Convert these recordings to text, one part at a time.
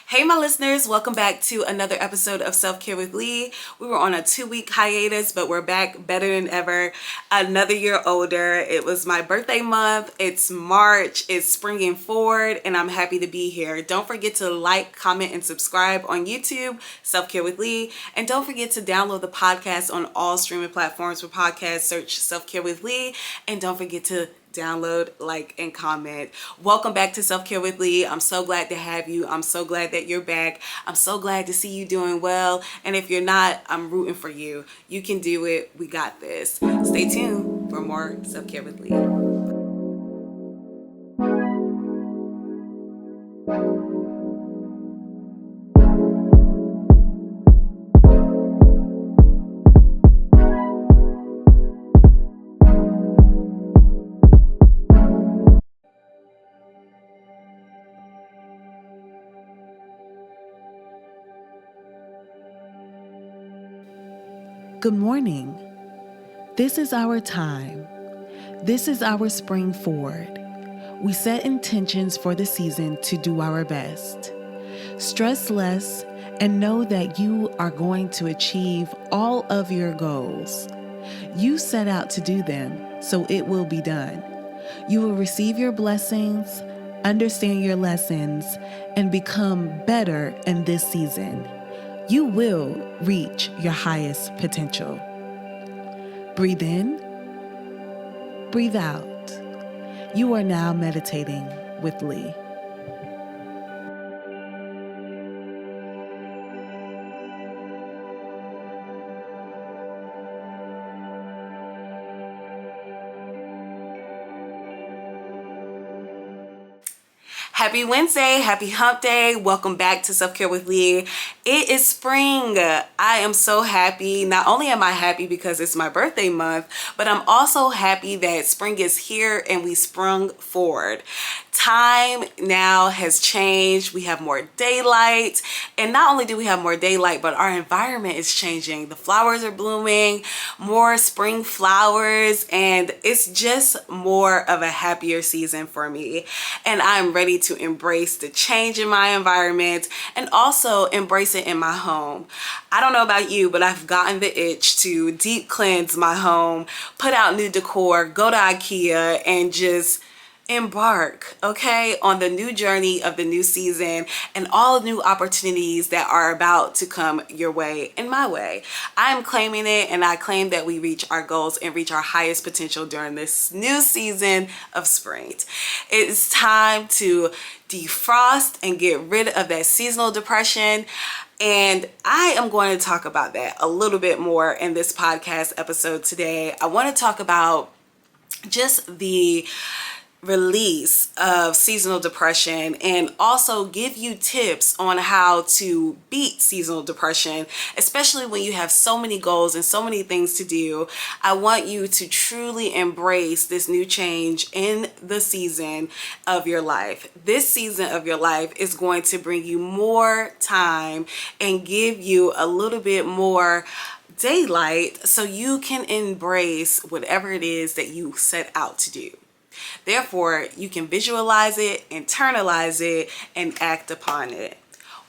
Hey my listeners, welcome back to another episode of Self-Care with Lee. We were on a 2-week hiatus, but we're back better than ever. Another year older. It was my birthday month. It's March. It's springing forward and I'm happy to be here. Don't forget to like, comment, and subscribe on YouTube, Self-Care with Lee. And don't forget to download the podcast on all streaming platforms for podcasts. Search Self-Care with Lee. And don't forget to download, like, and comment. Welcome back to Self-Care with Lee. I'm so glad to have you. I'm so glad that you're back. I'm so glad to see you doing well. And if you're not, I'm rooting for you. You can do it. We got this. Stay tuned for more Self-Care with Lee. Good morning. This is our time. This is our spring forward. We set intentions for the season to do our best. Stress less and know that you are going to achieve all of your goals. You set out to do them, so it will be done. You will receive your blessings, understand your lessons, and become better in this season. You will reach your highest potential. Breathe in, breathe out. You are now meditating with Lee. Happy Wednesday, happy hump day. Welcome back to Self-Care with Lee. It is spring. I am so happy. Not only am I happy because it's my birthday month, but I'm also happy that spring is here and we sprung forward. Time now has changed. We have more daylight. And not only do we have more daylight, but our environment is changing. The flowers are blooming, more spring flowers, and it's just more of a happier season for me. And I'm ready to embrace the change in my environment and also embrace it in my home. I don't know about you, but I've gotten the itch to deep cleanse my home, put out new decor, go to IKEA, and just embark, on the new journey of the new season and all new opportunities that are about to come your way and my way. I'm claiming it, and I claim that we reach our goals and reach our highest potential during this new season of spring. It's time to defrost and get rid of that seasonal depression. And I am going to talk about that a little bit more in this podcast episode today. I want to talk about just the release of seasonal depression and also give you tips on how to beat seasonal depression, especially when you have so many goals and so many things to do. I want you to truly embrace this new change in the season of your life. This season of your life is going to bring you more time and give you a little bit more daylight so you can embrace whatever it is that you set out to do. Therefore, you can visualize it, internalize it, and act upon it.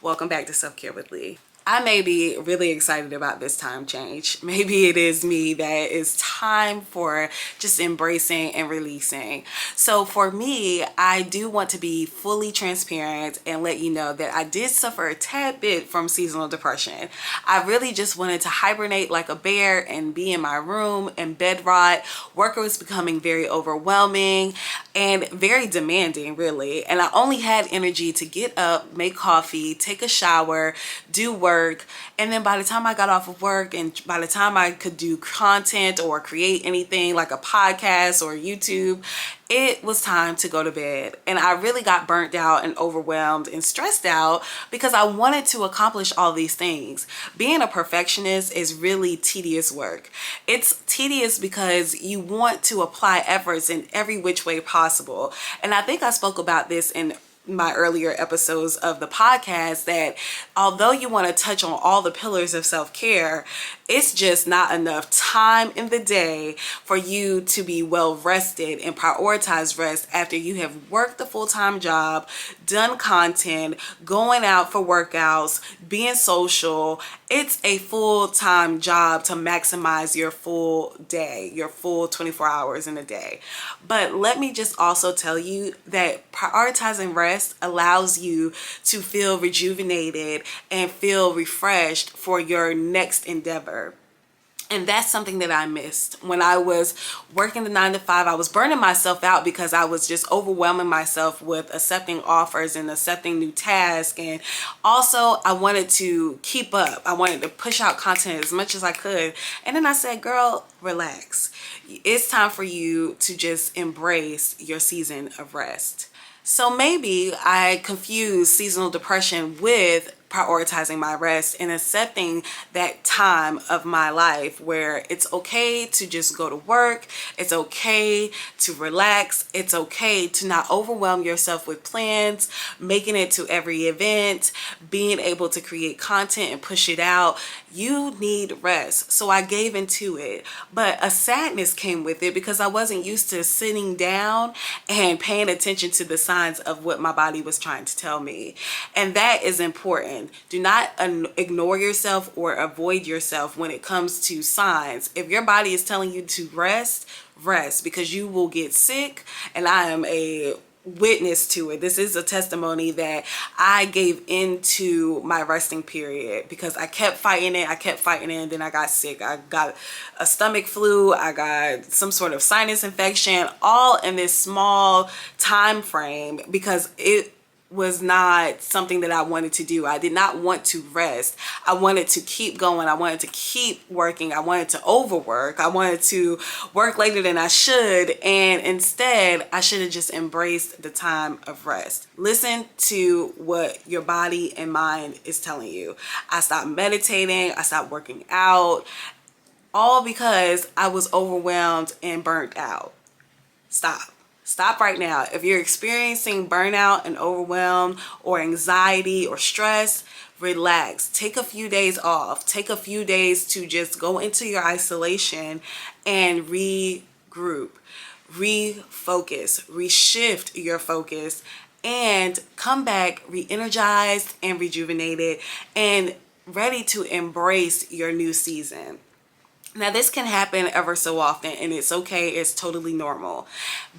Welcome back to Self-Care with Lee. I may be really excited about this time change. Maybe it is me that is time for just embracing and releasing. So for me, I do want to be fully transparent and let you know that I did suffer a tad bit from seasonal depression. I really just wanted to hibernate like a bear and be in my room and bed rot. Work was becoming very overwhelming and very demanding, really. And I only had energy to get up, make coffee, take a shower, do work. And then by the time I got off of work and by the time I could do content or create anything like a podcast or YouTube, it was time to go to bed. And I really got burnt out and overwhelmed and stressed out because I wanted to accomplish all these things. Being a perfectionist is really tedious work. It's tedious because you want to apply efforts in every which way possible. And I think I spoke about this in my earlier episodes of the podcast that although you want to touch on all the pillars of self-care, it's just not enough time in the day for you to be well rested and prioritize rest after you have worked a full-time job, done content, going out for workouts, being social. It's a full-time job to maximize your full day, your full 24 hours in a day. But let me just also tell you that prioritizing rest allows you to feel rejuvenated and feel refreshed for your next endeavor. And that's something that I missed. When I was working the 9 to 5, I was burning myself out because I was just overwhelming myself with accepting offers and accepting new tasks. And also I wanted to keep up. I wanted to push out content as much as I could. And then I said, girl, relax. It's time for you to just embrace your season of rest. So maybe I confused seasonal depression with prioritizing my rest and accepting that time of my life where it's okay to just go to work, it's okay to relax, it's okay to not overwhelm yourself with plans, making it to every event, being able to create content and push it out. You need rest. So I gave into it, but a sadness came with it because I wasn't used to sitting down and paying attention to the signs of what my body was trying to tell me. And that is important. Do not ignore yourself or avoid yourself when it comes to signs. If your body is telling you to rest, rest, because you will get sick. And I am a witness to it. This is a testimony that I gave into my resting period because I kept fighting it. And then I got sick. I got a stomach flu. I got some sort of sinus infection, all in this small time frame because it was not something that I wanted to do. I did not want to rest. I wanted to keep going. I wanted to keep working. I wanted to overwork. I wanted to work later than I should. And instead, I should have just embraced the time of rest. Listen to what your body and mind is telling you. I stopped meditating. I stopped working out. All because I was overwhelmed and burnt out. Stop right now. If you're experiencing burnout and overwhelm or anxiety or stress, relax. Take a few days off. Take a few days to just go into your isolation and regroup, refocus, reshift your focus, and come back re-energized and rejuvenated and ready to embrace your new season. Now, this can happen ever so often, and it's okay. It's totally normal.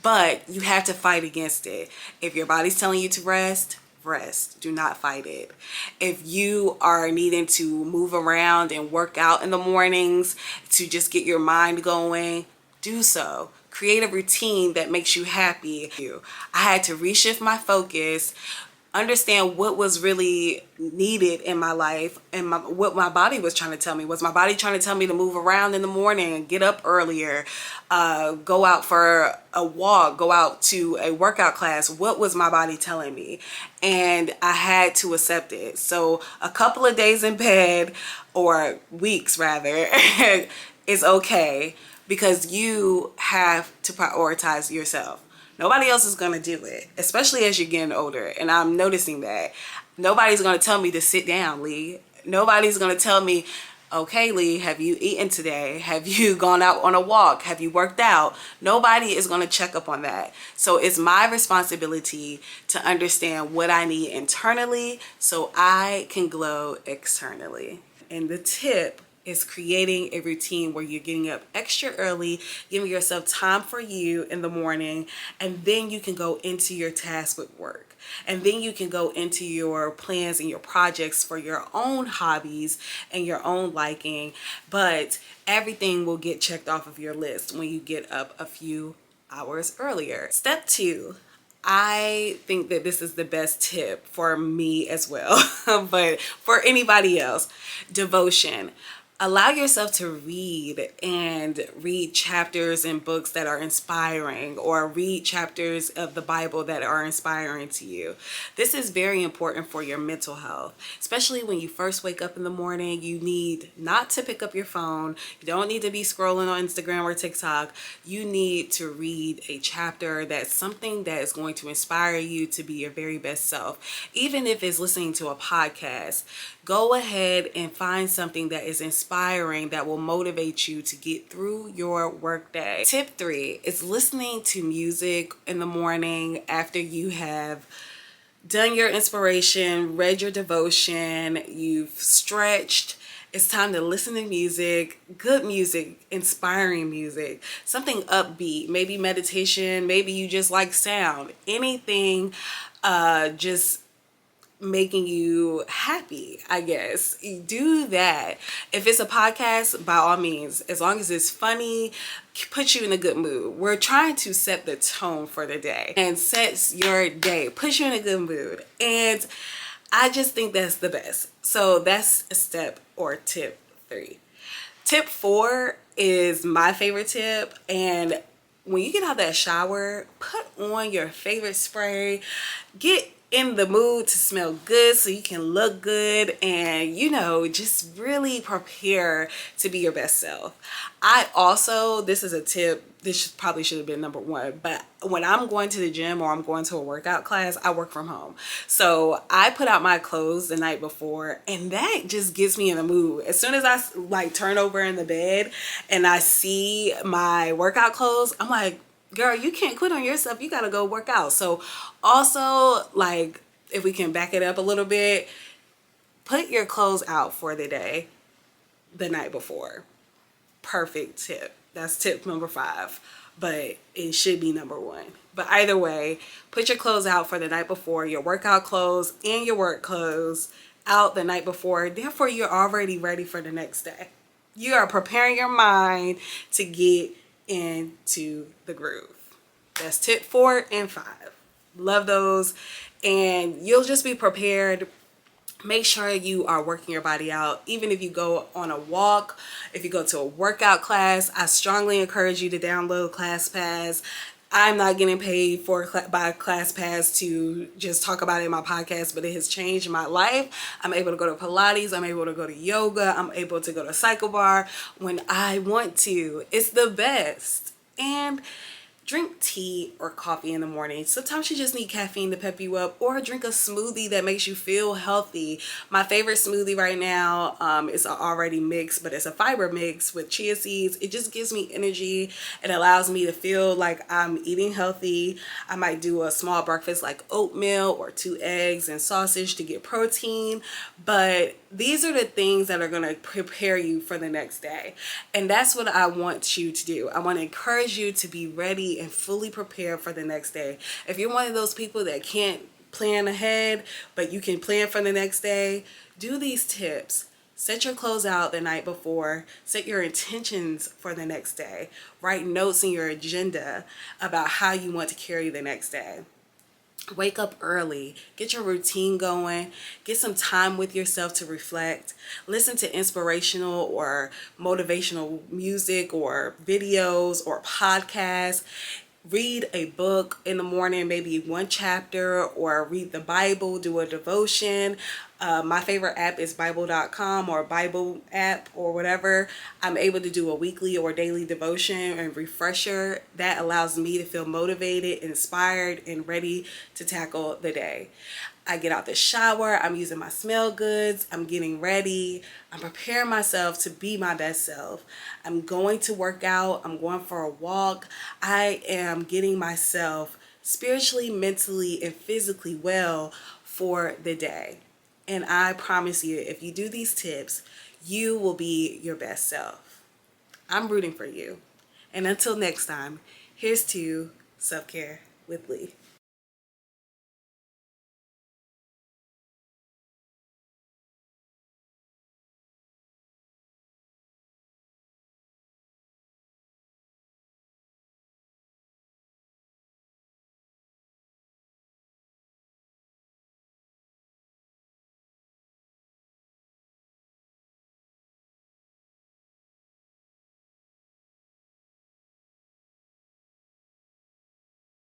But you have to fight against it. If your body's telling you to rest, rest. Do not fight it. If you are needing to move around and work out in the mornings to just get your mind going, do so. Create a routine that makes you happy. I had to reshift my focus, understand what was really needed in my life and what my body was trying to tell me. Was my body trying to tell me to move around in the morning, get up earlier, go out for a walk, go out to a workout class? What was my body telling me? And I had to accept it. So a couple of days in bed, or weeks rather, is okay because you have to prioritize yourself. Nobody else is going to do it, especially as you're getting older. And I'm noticing that. Nobody's going to tell me to sit down, Lee. Nobody's going to tell me, okay, Lee, have you eaten today? Have you gone out on a walk? Have you worked out? Nobody is going to check up on that. So it's my responsibility to understand what I need internally so I can glow externally. And the tip is creating a routine where you're getting up extra early, giving yourself time for you in the morning, and then you can go into your task with work. And then you can go into your plans and your projects for your own hobbies and your own liking. But everything will get checked off of your list when you get up a few hours earlier. Step 2. I think that this is the best tip for me as well, but for anybody else. Devotion. Allow yourself to read chapters in books that are inspiring, or read chapters of the Bible that are inspiring to you. This is very important for your mental health, especially when you first wake up in the morning. You need not to pick up your phone. You don't need to be scrolling on Instagram or TikTok. You need to read a chapter that's something that is going to inspire you to be your very best self. Even if it's listening to a podcast, go ahead and find something that is inspiring, that will motivate you to get through your workday. Tip 3 is listening to music in the morning after you have done your inspiration, read your devotion, you've stretched. It's time to listen to music, good music, inspiring music, something upbeat, maybe meditation, maybe you just like sound, anything just making you happy, I guess. Do that. If it's a podcast, by all means, as long as it's funny, put you in a good mood. We're trying to set the tone for the day and sets your day, puts you in a good mood. And I just think that's the best. So that's a step, or tip 3. Tip 4 is my favorite tip, and when you get out of that shower, put on your favorite spray. Get in the mood to smell good so you can look good, and just really prepare to be your best self. This is a tip, probably should have been number 1, but when I'm going to the gym or I'm going to a workout class, I work from home, so I put out my clothes the night before, and that just gets me in the mood. As soon as I turn over in the bed and I see my workout clothes, I'm like, girl, you can't quit on yourself. You got to go work out. So also, if we can back it up a little bit, put your clothes out for the day the night before. Perfect tip. That's tip number 5, but it should be number 1. But either way, put your clothes out for the night before, your workout clothes and your work clothes out the night before. Therefore, you're already ready for the next day. You are preparing your mind to get into the groove. That's tip 4 and 5. Love those. And you'll just be prepared. Make sure you are working your body out. Even if you go on a walk, if you go to a workout class, I strongly encourage you to download ClassPass. I'm not getting paid by ClassPass to just talk about it in my podcast, but it has changed my life. I'm able to go to Pilates. I'm able to go to yoga. I'm able to go to Cycle Bar when I want to. It's the best. And drink tea or coffee in the morning. Sometimes you just need caffeine to pep you up, or drink a smoothie that makes you feel healthy. My favorite smoothie right now is already mixed, but it's a fiber mix with chia seeds. It just gives me energy. It allows me to feel like I'm eating healthy. I might do a small breakfast like oatmeal or 2 eggs and sausage to get protein, but these are the things that are going to prepare you for the next day. And that's what I want you to do. I want to encourage you to be ready and fully prepared for the next day. If you're one of those people that can't plan ahead, but you can plan for the next day, do these tips. Set your clothes out the night before. Set your intentions for the next day. Write notes in your agenda about how you want to carry the next day. Wake up early, get your routine going, get some time with yourself to reflect, listen to inspirational or motivational music or videos or podcasts. Read a book in the morning, maybe 1 chapter, or read the Bible, do a devotion. My favorite app is Bible.com or Bible app or whatever. I'm able to do a weekly or daily devotion and refresher. That allows me to feel motivated, inspired, and ready to tackle the day. I get out the shower, I'm using my smell goods, I'm getting ready, I'm preparing myself to be my best self. I'm going to work out, I'm going for a walk. I am getting myself spiritually, mentally, and physically well for the day. And I promise you, if you do these tips, you will be your best self. I'm rooting for you. And until next time, here's to Self-Care with Lee.